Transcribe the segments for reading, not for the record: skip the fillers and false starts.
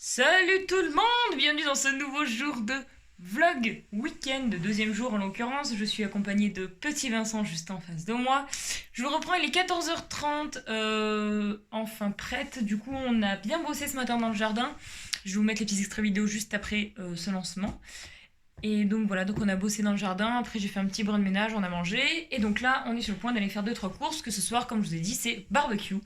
Salut tout le monde, bienvenue dans ce nouveau jour de vlog week-end, deuxième jour en l'occurrence. Je suis accompagnée de petit Vincent juste en face de moi. Je vous reprends, il est 14h30, enfin prête. Du coup, on a bien bossé ce matin dans le jardin. Je vais vous mettre les petits extraits vidéo juste après ce lancement. Et donc voilà, donc on a bossé dans le jardin, après j'ai fait un petit brin de ménage, on a mangé. Et donc là, on est sur le point d'aller faire 2-3 courses, que ce soir, comme je vous ai dit, c'est barbecue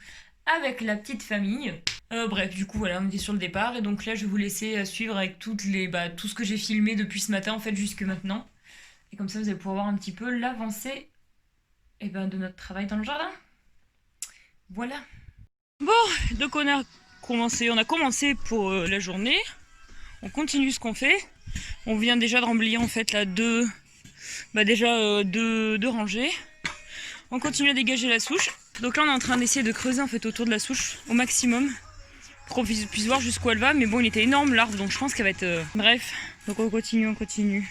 avec la petite famille. Bref, du coup, voilà, on est sur le départ. Et donc là, je vais vous laisser suivre avec tout ce que j'ai filmé depuis ce matin, en fait, jusque maintenant. Et comme ça, vous allez pouvoir voir un petit peu l'avancée de notre travail dans le jardin. Voilà. Bon, donc on a commencé pour la journée. On continue ce qu'on fait. On vient déjà de remblayer en fait là deux rangées. On continue à dégager la souche. Donc là on est en train d'essayer de creuser en fait autour de la souche au maximum pour qu'on puisse voir jusqu'où elle va. Mais bon, il était énorme l'arbre, donc je pense qu'elle va être... Bref, donc on continue.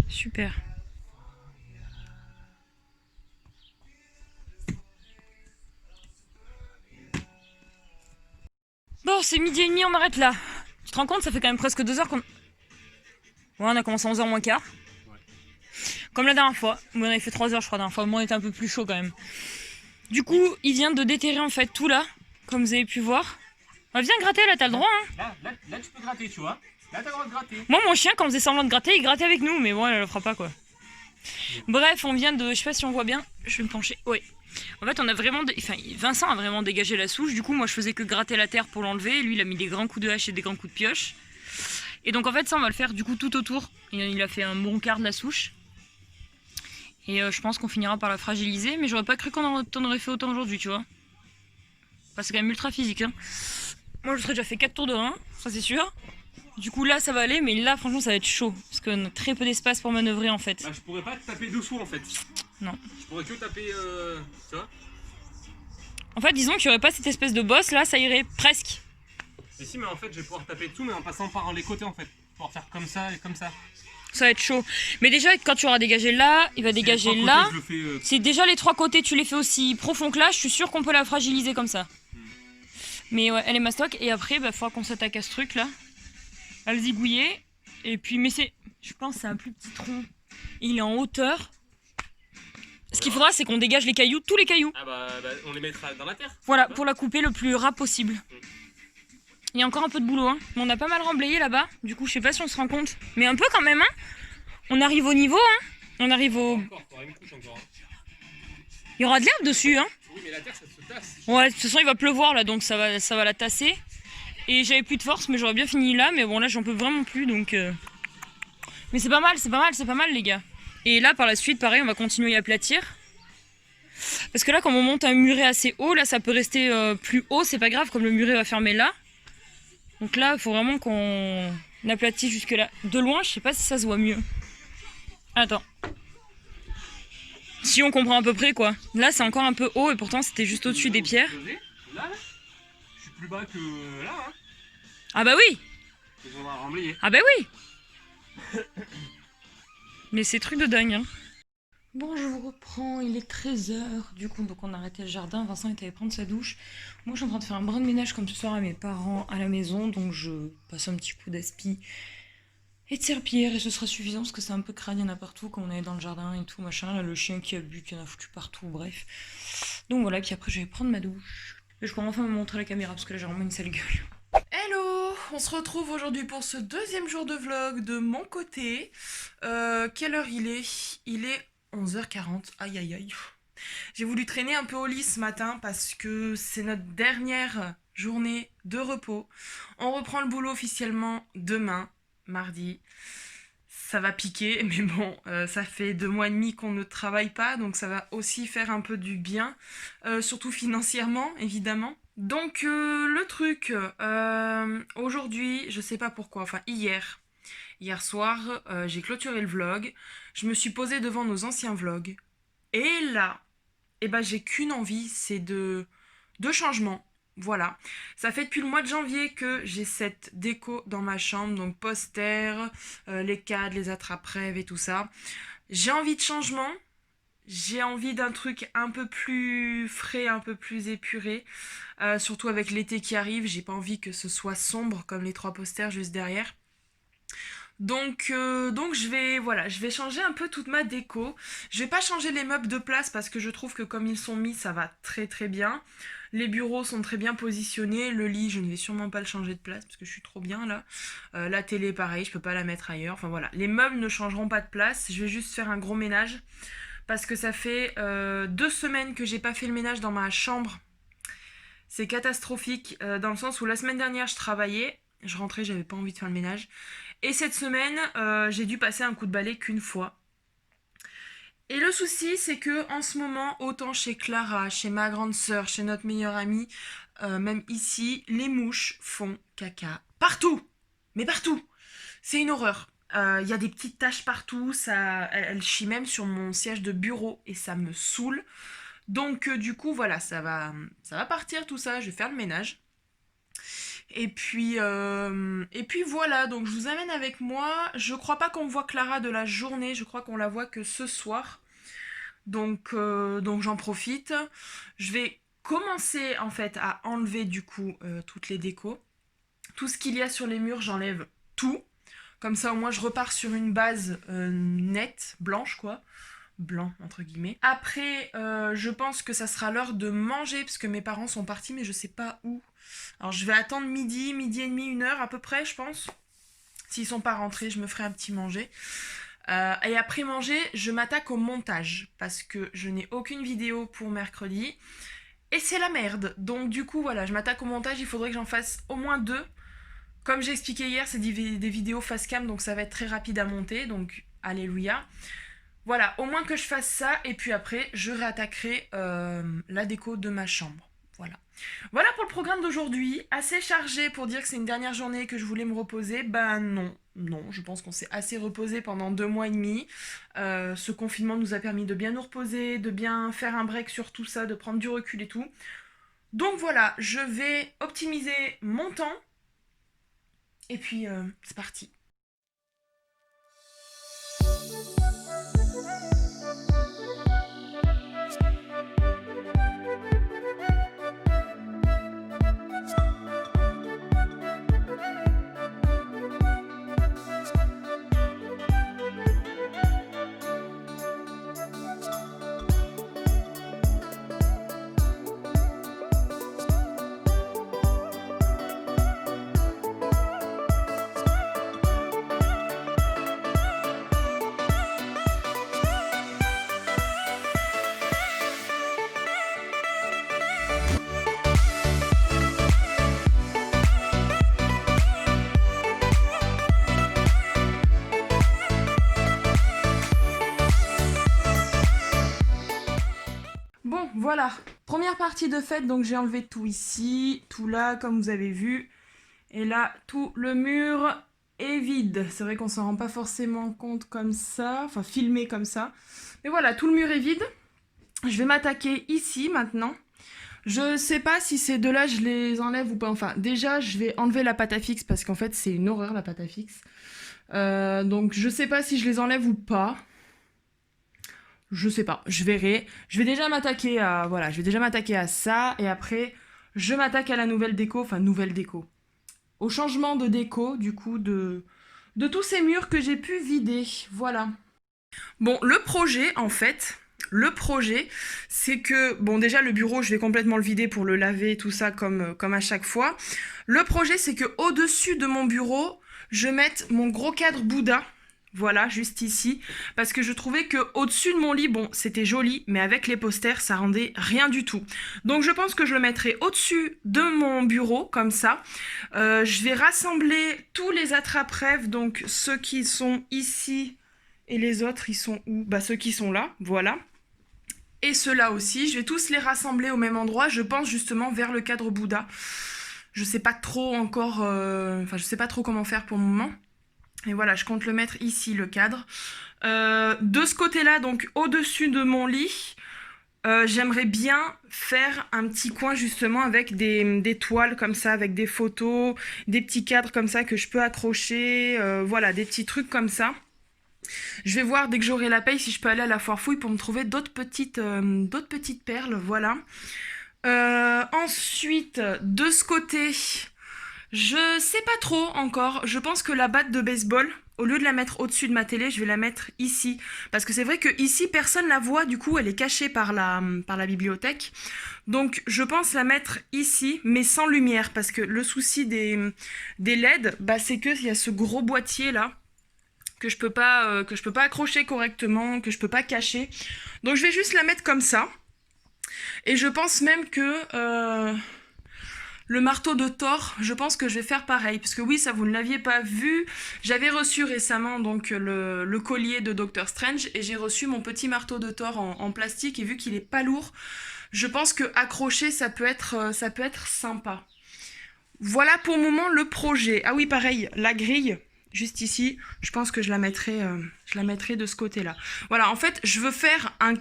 Super. Bon, c'est 12h30, on arrête là. Tu te rends compte, ça fait quand même presque 2 heures qu'on... Ouais, on a commencé à 11h moins quart. Comme la dernière fois. On avait fait 3 heures, je crois, la dernière fois. Moi, on était un peu plus chaud quand même. Du coup, il vient de déterrer en fait tout là, comme vous avez pu voir. Viens gratter là, t'as le droit. Hein. Là, tu peux gratter, tu vois. Là, t'as le droit de gratter. Moi, mon chien, quand on faisait semblant de gratter, il grattait avec nous, mais bon, elle le fera pas quoi. Bref, on vient de. Je sais pas si on voit bien, je vais me pencher. Ouais. En fait, on a vraiment. Enfin, Vincent a vraiment dégagé la souche. Du coup, moi, je faisais que gratter la terre pour l'enlever. Lui, il a mis des grands coups de hache et des grands coups de pioche. Et donc, en fait, ça, on va le faire du coup tout autour. Il a fait un bon quart de la souche. Et je pense qu'on finira par la fragiliser. Mais j'aurais pas cru qu'on en aurait fait autant aujourd'hui, tu vois. Parce que c'est quand même ultra physique. Hein. Moi, je serais déjà fait 4 tours de rein, ça c'est sûr. Du coup, là, ça va aller. Mais là, franchement, ça va être chaud. Parce qu'on a très peu d'espace pour manœuvrer, en fait. Bah, je pourrais pas te taper dessous, en fait. Non. Je pourrais que taper, tu vois. En fait, disons qu'il n'y aurait pas cette espèce de bosse, là, ça irait presque. Mais si, mais en fait, je vais pouvoir taper dessous, mais en passant par les côtés, en fait. Pouvoir faire comme ça et comme ça. Ça va être chaud. Mais déjà, quand tu auras dégagé là, il va dégager là. Si déjà les 3 côtés, tu les fais aussi profond que là, je suis sûre qu'on peut la fragiliser comme ça. Mais ouais, elle est mastoc. Et après, il faudra qu'on s'attaque à ce truc là. À le zigouiller. Et puis, mais c'est. Je pense que c'est un plus petit tronc. Il est en hauteur. Ce qu'il faudra, c'est qu'on dégage les cailloux, tous les cailloux. Ah bah, on les mettra dans la terre. Voilà, pour la couper le plus ras possible. Il y a encore un peu de boulot, hein. Mais on a pas mal remblayé là-bas. Du coup, je sais pas si on se rend compte. Mais un peu quand même, hein. On arrive au niveau, hein. On arrive au... Encore, une couche encore. Il y aura de l'herbe dessus, hein. Oui, mais la terre, ça se tasse. Ouais, de toute façon, il va pleuvoir là, donc ça va la tasser. Et j'avais plus de force, mais j'aurais bien fini là. Mais bon, là, j'en peux vraiment plus, donc... Mais c'est pas mal, les gars. Et là, par la suite, pareil, on va continuer à aplatir. Parce que là, quand on monte un muret assez haut, là, ça peut rester plus haut. C'est pas grave, comme le muret va fermer là. Donc là, il faut vraiment qu'on aplatisse jusque là. De loin, je sais pas si ça se voit mieux. Attends. Si on comprend à peu près, quoi. Là, c'est encore un peu haut et pourtant, c'était juste au-dessus des pierres. Là, je suis plus bas que là, hein. Ah bah oui. On va remblayer. Ah bah oui. Mais c'est truc de dingue, hein. Bon, je vous reprends, il est 13h. Du coup, donc on a arrêté le jardin. Vincent est allé prendre sa douche. Moi, je suis en train de faire un brin de ménage comme ce soir à mes parents à la maison. Donc, je passe un petit coup d'aspi et de serpillière et ce sera suffisant parce que c'est un peu crade. Il y en a partout quand on est dans le jardin et tout, machin. Là, le chien qui a bu, qui en a foutu partout, bref. Donc voilà, puis après, je vais prendre ma douche. Et je pourrais enfin me montrer la caméra parce que là, j'ai vraiment une sale gueule. Hello, on se retrouve aujourd'hui pour ce deuxième jour de vlog de mon côté. Quelle heure il est? Il est 11h40, aïe aïe aïe. J'ai voulu traîner un peu au lit ce matin parce que c'est notre dernière journée de repos. On reprend le boulot officiellement demain, mardi. Ça va piquer, mais bon, ça fait 2 mois et demi qu'on ne travaille pas, donc ça va aussi faire un peu du bien, surtout financièrement, évidemment. Donc le truc, aujourd'hui, je sais pas pourquoi, enfin hier, Hier soir, j'ai clôturé le vlog. Je me suis posée devant nos anciens vlogs. Et là, eh ben, j'ai qu'une envie, c'est de changement. Voilà. Ça fait depuis le mois de janvier que j'ai cette déco dans ma chambre. Donc posters, les cadres, les attrape-rêves et tout ça. J'ai envie de changement. J'ai envie d'un truc un peu plus frais, un peu plus épuré. Surtout avec l'été qui arrive. J'ai pas envie que ce soit sombre comme les 3 posters juste derrière. Donc je vais changer un peu toute ma déco. Je vais pas changer les meubles de place parce que je trouve que comme ils sont mis, ça va très très bien. Les bureaux sont très bien positionnés. Le lit, je ne vais sûrement pas le changer de place parce que je suis trop bien là. La télé, pareil, je peux pas la mettre ailleurs. Enfin voilà, les meubles ne changeront pas de place. Je vais juste faire un gros ménage parce que ça fait 2 semaines que j'ai pas fait le ménage dans ma chambre. C'est catastrophique dans le sens où la semaine dernière je travaillais, je rentrais, j'avais pas envie de faire le ménage. Et cette semaine, j'ai dû passer un coup de balai qu'une fois. Et le souci, c'est que en ce moment, autant chez Clara, chez ma grande sœur, chez notre meilleure amie, même ici, les mouches font caca partout. Mais partout. C'est une horreur. Il y a des petites taches partout, elles chient même sur mon siège de bureau et ça me saoule. Donc du coup, voilà, ça va partir tout ça, je vais faire le ménage. Et puis voilà, donc je vous amène avec moi. Je crois pas qu'on voit Clara de la journée, je crois qu'on la voit que ce soir. Donc j'en profite. Je vais commencer en fait à enlever du coup toutes les décos. Tout ce qu'il y a sur les murs, j'enlève tout. Comme ça au moins je repars sur une base nette, blanche quoi. Blanc entre guillemets. Après je pense que ça sera l'heure de manger parce que mes parents sont partis mais je sais pas où. Alors je vais attendre midi et demi, 1 heure à peu près je pense. S'ils sont pas rentrés je me ferai un petit manger. Et après manger je m'attaque au montage parce que je n'ai aucune vidéo pour mercredi. Et c'est la merde. Donc du coup voilà je m'attaque au montage, il faudrait que j'en fasse au moins 2. Comme j'ai expliqué hier c'est des vidéos face cam donc ça va être très rapide à monter donc alléluia. Voilà, au moins que je fasse ça, et puis après, je réattaquerai la déco de ma chambre. Voilà. Voilà pour le programme d'aujourd'hui. Assez chargé pour dire que c'est une dernière journée que je voulais me reposer. Ben non, je pense qu'on s'est assez reposé pendant 2 mois et demi. Ce confinement nous a permis de bien nous reposer, de bien faire un break sur tout ça, de prendre du recul et tout. Donc voilà, je vais optimiser mon temps. Et puis, c'est parti. Bon, voilà. Première partie de faite, donc j'ai enlevé tout ici, tout là, comme vous avez vu. Et là, tout le mur est vide. C'est vrai qu'on s'en rend pas forcément compte comme ça, enfin filmé comme ça. Mais voilà, tout le mur est vide. Je vais m'attaquer ici maintenant. Je sais pas si ces deux-là, je les enlève ou pas. Enfin, déjà, je vais enlever la pâte à fixe parce qu'en fait, c'est une horreur la pâte à fixe. Donc, je sais pas si je les enlève ou pas. Je sais pas, je verrai. Je vais déjà m'attaquer à voilà, je vais déjà m'attaquer à ça et après je m'attaque à la nouvelle déco, enfin nouvelle déco. Au changement de déco du coup de tous ces murs que j'ai pu vider. Voilà. Bon, le projet en fait, c'est que bon déjà le bureau, je vais complètement le vider pour le laver tout ça comme à chaque fois. Le projet c'est que au-dessus de mon bureau, je mette mon gros cadre Bouddha. Voilà, juste ici. Parce que je trouvais que au-dessus de mon lit, bon, c'était joli, mais avec les posters, ça rendait rien du tout. Donc je pense que je le mettrai au-dessus de mon bureau, comme ça. Je vais rassembler tous les attrape-rêves, donc ceux qui sont ici et les autres, ils sont où? Bah ceux qui sont là, voilà. Et ceux-là aussi, je vais tous les rassembler au même endroit, je pense justement vers le cadre Bouddha. Je sais pas trop encore, je sais pas trop comment faire pour le moment. Et voilà, je compte le mettre ici, le cadre. De ce côté-là, donc au-dessus de mon lit, j'aimerais bien faire un petit coin justement avec des toiles comme ça, avec des photos, des petits cadres comme ça que je peux accrocher, voilà, des petits trucs comme ça. Je vais voir dès que j'aurai la paye si je peux aller à la foire fouille pour me trouver d'autres petites perles, voilà. Ensuite, de ce côté, je sais pas trop encore. Je pense que la batte de baseball, au lieu de la mettre au-dessus de ma télé, je vais la mettre ici. Parce que c'est vrai que ici, personne la voit, du coup, elle est cachée par la bibliothèque. Donc, je pense la mettre ici, mais sans lumière. Parce que le souci des LED, bah, c'est qu'il y a ce gros boîtier là que je peux pas accrocher correctement, que je peux pas cacher. Donc, je vais juste la mettre comme ça. Et je pense même que le marteau de Thor, je pense que je vais faire pareil. Parce que oui, ça vous ne l'aviez pas vu. J'avais reçu récemment donc le collier de Doctor Strange et j'ai reçu mon petit marteau de Thor en plastique. Et vu qu'il est pas lourd, je pense que accrocher ça peut être sympa. Voilà pour le moment le projet. Ah oui, pareil, la grille, juste ici, je pense que je la mettrai de ce côté-là. Voilà, en fait, je veux faire un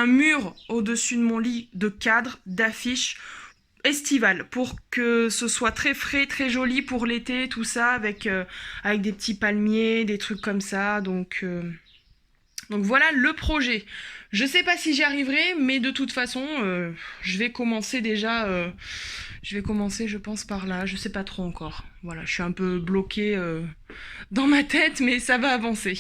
mur au-dessus de mon lit de cadres, d'affiches estivales pour que ce soit très frais, très joli pour l'été, tout ça, avec des petits palmiers, des trucs comme ça. Donc voilà le projet. Je sais pas si j'y arriverai, mais de toute façon, je vais commencer déjà. Je pense, par là. Je sais pas trop encore. Voilà, je suis un peu bloquée dans ma tête, mais ça va avancer.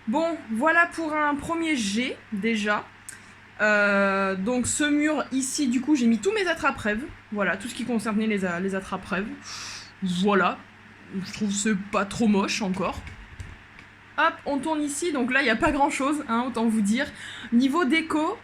Bon, voilà pour un premier jet, déjà. Donc ce mur ici, du coup, j'ai mis tous mes attrape-rêves. Voilà, tout ce qui concernait les attrape-rêves. Voilà, je trouve que c'est pas trop moche encore. Hop, on tourne ici, donc là, il n'y a pas grand-chose, hein, autant vous dire. Niveau déco,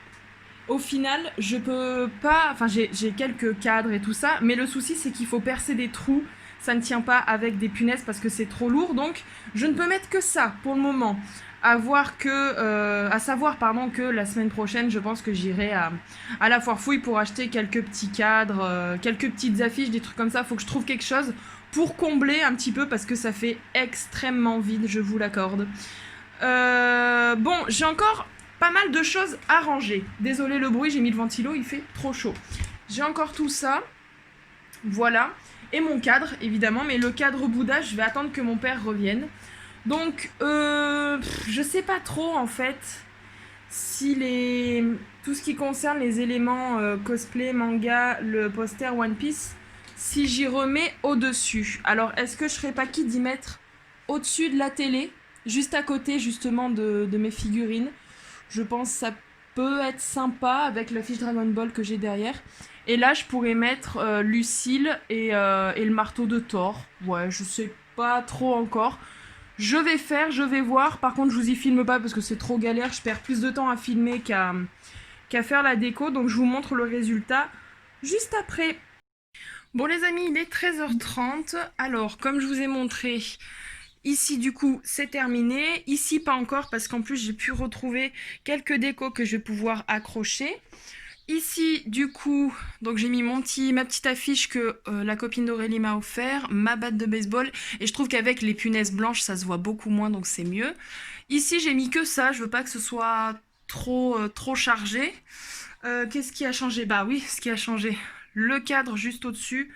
au final, je peux pas... Enfin, j'ai quelques cadres et tout ça, mais le souci, c'est qu'il faut percer des trous. Ça ne tient pas avec des punaises parce que c'est trop lourd, donc je ne peux mettre que ça pour le moment. À savoir que la semaine prochaine, je pense que j'irai à la foire fouille pour acheter quelques petits cadres, quelques petites affiches, des trucs comme ça. Faut que je trouve quelque chose pour combler un petit peu parce que ça fait extrêmement vide, je vous l'accorde. Bon, j'ai encore pas mal de choses à ranger. Désolé le bruit, j'ai mis le ventilo, il fait trop chaud. J'ai encore tout ça. Voilà. Et mon cadre, évidemment. Mais le cadre Bouddha, je vais attendre que mon père revienne. Donc, je sais pas trop, en fait, si tout ce qui concerne les éléments cosplay, manga, le poster One Piece, si j'y remets au-dessus. Alors, est-ce que je serais pas quitte d'y mettre au-dessus de la télé, juste à côté, justement, de mes figurines? Je pense que ça peut être sympa avec l'affiche Dragon Ball que j'ai derrière. Et là, je pourrais mettre Lucille et le marteau de Thor. Ouais, je sais pas trop encore. Je vais voir. Par contre, je vous y filme pas parce que c'est trop galère. Je perds plus de temps à filmer qu'à faire la déco. Donc, je vous montre le résultat juste après. Bon les amis, il est 13h30. Alors, comme je vous ai montré, ici du coup c'est terminé. Ici pas encore parce qu'en plus j'ai pu retrouver quelques décos que je vais pouvoir accrocher. Ici du coup, donc j'ai mis ma petite affiche que la copine d'Aurélie m'a offert, ma batte de baseball. Et je trouve qu'avec les punaises blanches ça se voit beaucoup moins donc c'est mieux. Ici j'ai mis que ça, je veux pas que ce soit trop chargé. Qu'est-ce qui a changé? Bah oui, ce qui a changé, le cadre juste au-dessus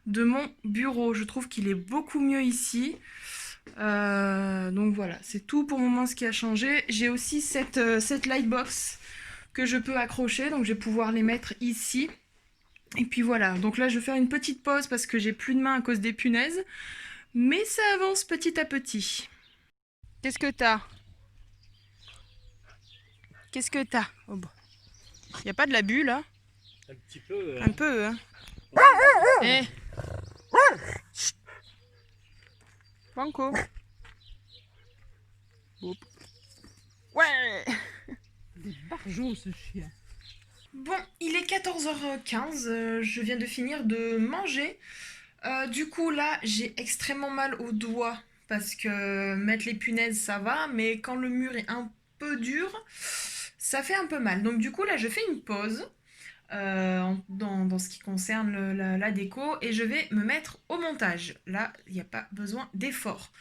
de mon bureau. Je trouve qu'il est beaucoup mieux ici. Donc voilà, c'est tout pour le moment ce qui a changé. J'ai aussi cette lightbox que je peux accrocher, donc je vais pouvoir les mettre ici. Et puis voilà, donc là je vais faire une petite pause parce que j'ai plus de main à cause des punaises. Mais ça avance petit à petit. Qu'est-ce que t'as? Qu'est-ce que t'as? Oh bah. Y a pas de l'abus là? Un petit peu. Un peu, hein. Eh. Banco. Boop. Ouais. Des barjots ce chien. Bon, il est 14h15, je viens de finir de manger. Du coup là, j'ai extrêmement mal aux doigts parce que mettre les punaises ça va, mais quand le mur est un peu dur, ça fait un peu mal. Donc du coup là, je fais une pause dans ce qui concerne la déco et je vais me mettre au montage. Là, il n'y a pas besoin d'effort.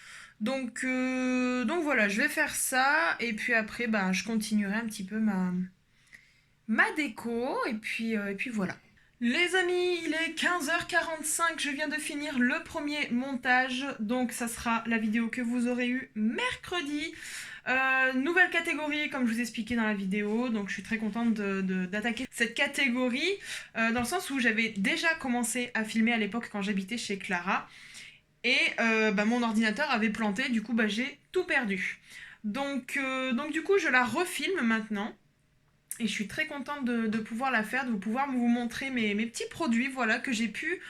Donc voilà, je vais faire ça et puis après, ben, je continuerai un petit peu ma déco et puis voilà. Les amis, il est 15h45, je viens de finir le premier montage, donc ça sera la vidéo que vous aurez eue mercredi. Nouvelle catégorie, comme je vous expliquais dans la vidéo, donc je suis très contente d'attaquer cette catégorie, dans le sens où j'avais déjà commencé à filmer à l'époque quand j'habitais chez Clara, et mon ordinateur avait planté, du coup j'ai tout perdu. Donc du coup je la refilme maintenant. Et je suis très contente de pouvoir la faire, de pouvoir vous montrer mes petits produits voilà, que j'ai pu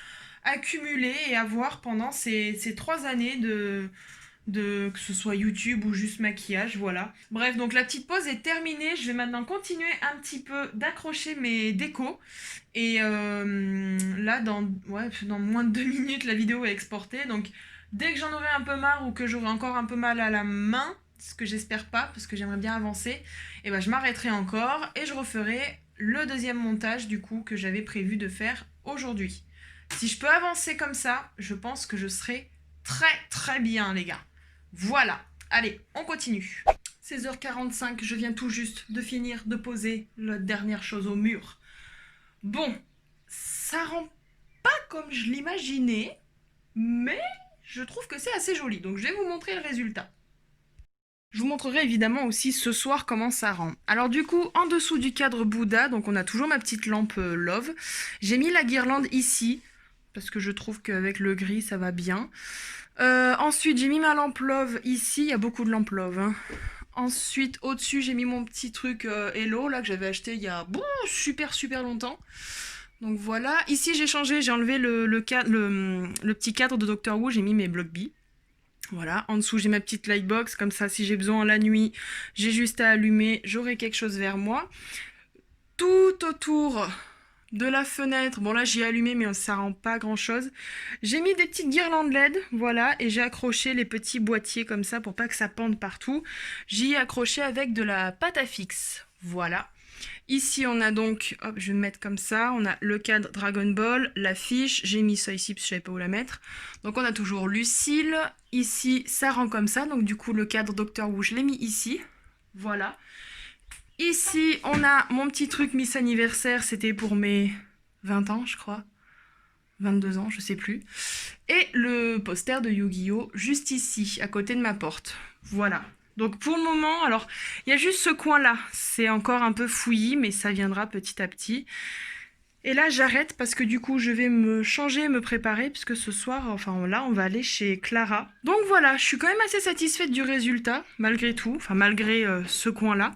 accumuler et avoir pendant ces 3 années que ce soit YouTube ou juste maquillage, voilà. Bref, donc la petite pause est terminée. Je vais maintenant continuer un petit peu d'accrocher mes décos. Et là, dans moins de 2 minutes, la vidéo est exportée. Donc dès que j'en aurai un peu marre ou que j'aurai encore un peu mal à la main, ce que j'espère pas parce que j'aimerais bien avancer, et ben je m'arrêterai encore et je referai le deuxième montage du coup que j'avais prévu de faire aujourd'hui. Si je peux avancer comme ça, je pense que je serai très bien les gars. Voilà, allez, on continue. 16h45, je viens tout juste de finir de poser la dernière chose au mur. Bon, ça rend pas comme je l'imaginais, mais je trouve que c'est assez joli, donc je vais vous montrer le résultat. Je vous montrerai évidemment aussi ce soir comment ça rend. Alors du coup, en dessous du cadre Bouddha, donc on a toujours ma petite lampe Love. J'ai mis la guirlande ici, parce que je trouve qu'avec le gris, ça va bien. Ensuite, j'ai mis ma lampe Love ici. Il y a beaucoup de lampes Love. Hein. Ensuite, au-dessus, j'ai mis mon petit truc Hello, là, que j'avais acheté il y a super longtemps. Donc voilà. Ici, j'ai changé, j'ai enlevé le petit cadre de Doctor Who, j'ai mis mes Block B. Voilà, en dessous j'ai ma petite lightbox, comme ça si j'ai besoin la nuit, j'ai juste à allumer, j'aurai quelque chose vers moi. Tout autour de la fenêtre, bon là j'ai allumé mais ça rend pas grand chose. J'ai mis des petites guirlandes LED, voilà, et j'ai accroché les petits boîtiers comme ça pour pas que ça pende partout. J'y ai accroché avec de la pâte à fixe, voilà. Ici on a donc, hop je vais me mettre comme ça, on a le cadre Dragon Ball, l'affiche, j'ai mis ça ici parce que je savais pas où la mettre. Donc on a toujours Lucille, ici ça rend comme ça, donc du coup le cadre Doctor Who je l'ai mis ici, voilà. Ici on a mon petit truc Miss Anniversaire, c'était pour mes 20 ans je crois, 22 ans je sais plus. Et le poster de Yu-Gi-Oh juste ici, à côté de ma porte, voilà. Donc pour le moment, alors il y a juste ce coin-là, c'est encore un peu fouillis, mais ça viendra petit à petit. Et là j'arrête parce que du coup je vais me changer, me préparer, puisque ce soir, enfin là on va aller chez Clara. Donc voilà, je suis quand même assez satisfaite du résultat, malgré tout, enfin malgré ce coin-là.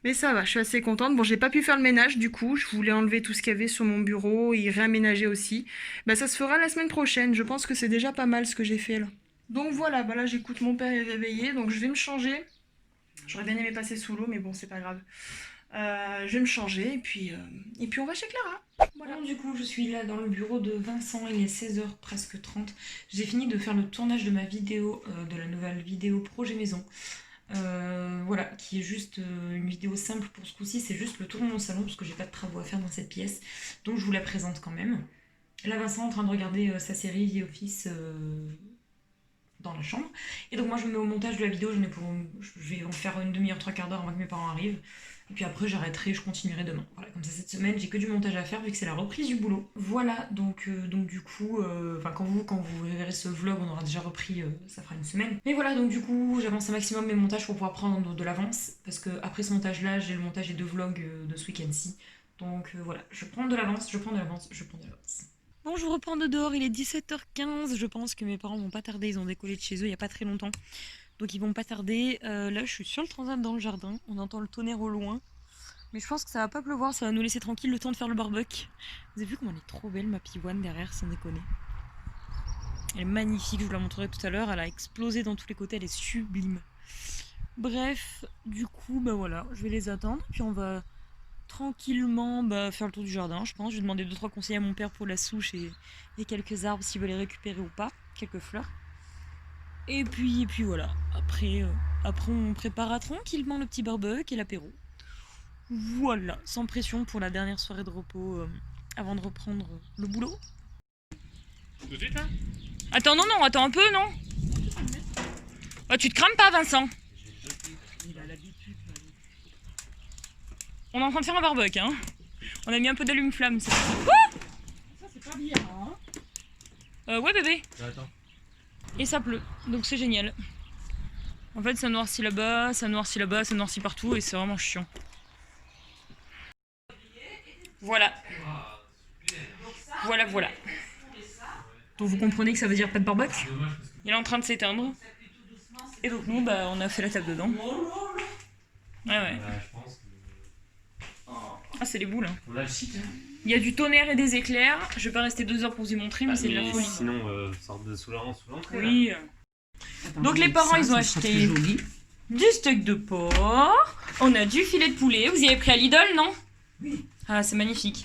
Mais ça va, je suis assez contente. Bon, j'ai pas pu faire le ménage du coup, je voulais enlever tout ce qu'il y avait sur mon bureau et réaménager aussi. Bah ça se fera la semaine prochaine, je pense que c'est déjà pas mal ce que j'ai fait là. Donc voilà, bah là j'écoute mon père est réveillé, donc je vais me changer. J'aurais bien aimé passer sous l'eau, mais bon, c'est pas grave. Je vais me changer et puis on va chez Clara. Voilà, du coup, je suis là dans le bureau de Vincent, il est 16h presque 30. J'ai fini de faire le tournage de ma vidéo, de la nouvelle vidéo projet maison. Voilà, qui est juste une vidéo simple pour ce coup-ci, c'est juste le tour de mon salon parce que j'ai pas de travaux à faire dans cette pièce, donc je vous la présente quand même. Là, Vincent est en train de regarder sa série The Office dans la chambre, et donc moi je me mets au montage de la vidéo, je vais en faire une demi-heure, trois quarts d'heure avant que mes parents arrivent, et puis après j'arrêterai, je continuerai demain. Voilà, comme ça cette semaine j'ai que du montage à faire vu que c'est la reprise du boulot. Voilà, donc du coup, quand vous verrez ce vlog, on aura déjà repris, ça fera une semaine. Mais voilà, donc du coup j'avance un maximum mes montages pour pouvoir prendre de l'avance, parce que après ce montage là, j'ai le montage des 2 vlogs de ce week-end-ci. Donc voilà, je prends de l'avance, je prends de l'avance, je prends de l'avance. Bon, je reprends de dehors, il est 17h15, je pense que mes parents vont pas tarder, ils ont décollé de chez eux il y a pas très longtemps. Donc ils vont pas tarder. Là je suis sur le transat dans le jardin, on entend le tonnerre au loin. Mais je pense que ça va pas pleuvoir, ça va nous laisser tranquille le temps de faire le barbecue. Vous avez vu comment elle est trop belle ma pivoine derrière, sans déconner. Elle est magnifique, je vous la montrerai tout à l'heure, elle a explosé dans tous les côtés, elle est sublime. Bref, du coup, bah voilà, je vais les attendre, puis on va tranquillement faire le tour du jardin, je pense. Je vais demander 2-3 conseils à mon père pour la souche et quelques arbres s'il veut les récupérer ou pas, quelques fleurs. Et puis voilà, après on préparera tranquillement le petit barbecue et l'apéro. Voilà, sans pression pour la dernière soirée de repos avant de reprendre le boulot. Tout de suite, hein? Attends, non, attends un peu, non? Oh, tu te crames pas, Vincent? On est en train de faire un barbecue, hein. On a mis un peu d'allume-flamme, c'est Ça, c'est pas bien, hein? ouais, bébé. Attends. Et ça pleut, donc c'est génial. En fait, ça noircit là-bas, ça noircit là-bas, ça noircit partout et c'est vraiment chiant. Voilà. Voilà. Donc vous comprenez que ça veut dire pas de barbecue. Il est en train de s'éteindre. Et donc nous, on a fait la table dedans. Ouais. Ah, c'est les boules. Hein. On a le site, hein. Il y a du tonnerre et des éclairs. Je vais pas rester 2 heures pour vous y montrer, mais c'est de la folie. Sinon, sorte de sous l'entrée. Oui. Donc les parents, ils ont acheté du steak de porc. On a du filet de poulet. Vous y avez pris à Lidl, non? Oui. Ah, c'est magnifique.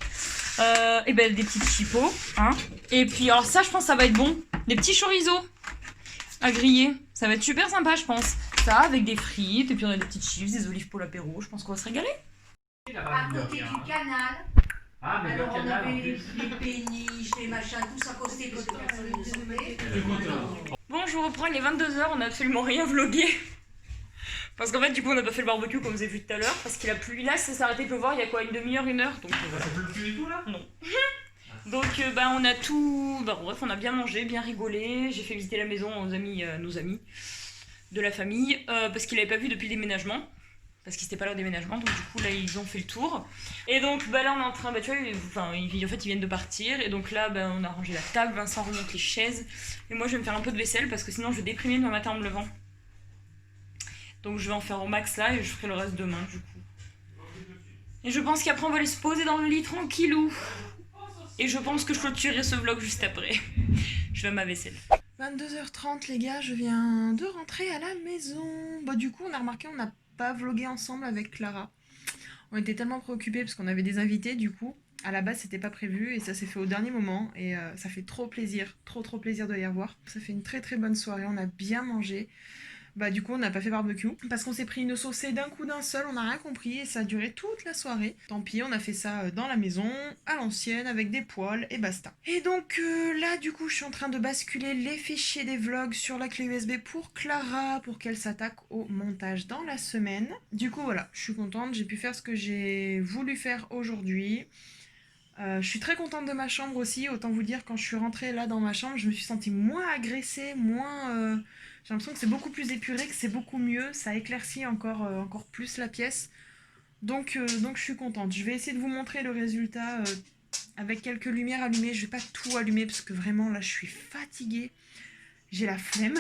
Et des petites chipots, hein. Et puis, alors ça, je pense que ça va être bon. Des petits chorizo à griller. Ça va être super sympa, je pense. Ça, avec des frites. Et puis, on a des petites chips, des olives pour l'apéro. Je pense qu'on va se régaler. À côté du canal. Ah, mais Alors le on canal, avait en les plus. péniches, les machins, tout ça costé parce que personne ne savait. Bon, je vous reprends, il est 22h, on a absolument rien vlogué. Parce qu'en fait, du coup, on n'a pas fait le barbecue comme vous avez vu tout à l'heure. Parce qu'il a plu. Là, ça s'est arrêté de pleuvoir il y a quoi, une demi-heure, 1 heure. Donc voilà. Ça pleut plus du tout là? Non. Donc on a tout. Bref, on a bien mangé, bien rigolé. J'ai fait visiter la maison aux amis, nos amis de la famille. Parce qu'ils l'avaient pas vu depuis le déménagement. Parce qu'ils n'étaient pas là au déménagement. Donc du coup, là, ils ont fait le tour. Et donc là, on est en train. Tu vois, en fait, ils viennent de partir. Et donc là, on a rangé la table. Vincent remonte les chaises. Et moi, je vais me faire un peu de vaisselle. Parce que sinon, je vais déprimer demain matin en me levant. Donc je vais en faire au max là et je ferai le reste demain du coup. Et je pense qu'après on va aller se poser dans le lit tranquillou. Et je pense que je clôturerai ce vlog juste après. Je vais à ma vaisselle. 22h30 les gars, je viens de rentrer à la maison. Du coup on a remarqué on n'a pas vlogué ensemble avec Clara. On était tellement préoccupés parce qu'on avait des invités du coup. À la base c'était pas prévu et ça s'est fait au dernier moment. Et ça fait trop plaisir, trop plaisir de les revoir. Ça fait une très bonne soirée, on a bien mangé. Du coup on n'a pas fait barbecue parce qu'on s'est pris une saucée d'un coup d'un seul, on n'a rien compris et ça a duré toute la soirée. Tant pis, on a fait ça dans la maison, à l'ancienne, avec des poêles et basta. Et donc là du coup je suis en train de basculer les fichiers des vlogs sur la clé USB pour Clara, pour qu'elle s'attaque au montage dans la semaine. Du coup voilà, je suis contente, j'ai pu faire ce que j'ai voulu faire aujourd'hui. Je suis très contente de ma chambre aussi, autant vous dire quand je suis rentrée là dans ma chambre, je me suis sentie moins agressée, moins... J'ai l'impression que c'est beaucoup plus épuré, que c'est beaucoup mieux, ça éclaircit encore plus la pièce. Donc je suis contente. Je vais essayer de vous montrer le résultat avec quelques lumières allumées. Je vais pas tout allumer parce que vraiment là je suis fatiguée, j'ai la flemme.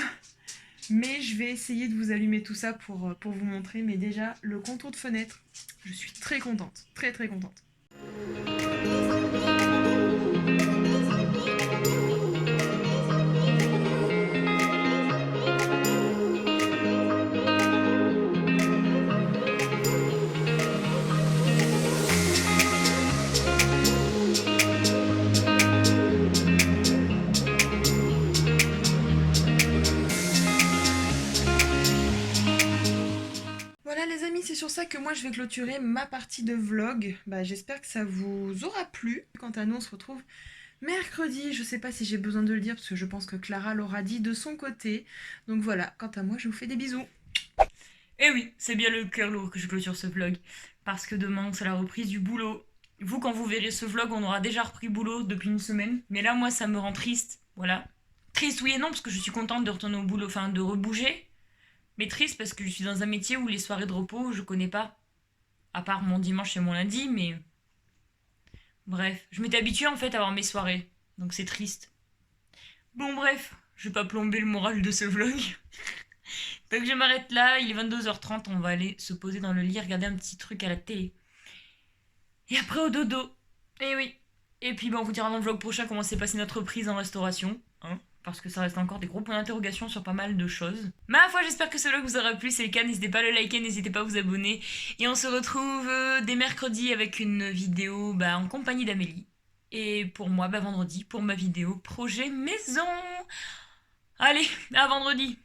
Mais je vais essayer de vous allumer tout ça pour vous montrer. Mais déjà le contour de fenêtre, je suis très contente, très contente. ça que moi je vais clôturer ma partie de vlog. Bah, j'espère que ça vous aura plu. Quant à nous, on se retrouve mercredi. Je sais pas si j'ai besoin de le dire parce que je pense que Clara l'aura dit de son côté. Donc voilà, quant à moi, je vous fais des bisous. Et oui, c'est bien le cœur lourd que je clôture ce vlog. Parce que demain, c'est la reprise du boulot. Vous, quand vous verrez ce vlog, on aura déjà repris boulot depuis une semaine. Mais là, moi, ça me rend triste. Voilà. Triste, oui et non, parce que je suis contente de retourner au boulot, enfin de rebouger. Mais triste parce que je suis dans un métier où les soirées de repos, je connais pas. À part mon dimanche et mon lundi, mais... Bref, je m'étais habituée en fait à avoir mes soirées. Donc c'est triste. Bon bref, je vais pas plomber le moral de ce vlog. Donc je m'arrête là, il est 22h30, on va aller se poser dans le lit, regarder un petit truc à la télé. Et après au dodo. Et oui. Et puis on vous dira dans le vlog prochain comment s'est passée notre reprise en restauration. Hein, parce que ça reste encore des gros points d'interrogation sur pas mal de choses. Ma foi, j'espère que ce vlog vous aura plu. Si c'est le cas, n'hésitez pas à le liker, n'hésitez pas à vous abonner. Et on se retrouve dès mercredi avec une vidéo en compagnie d'Amélie. Et pour moi, vendredi, pour ma vidéo projet maison. Allez, à vendredi.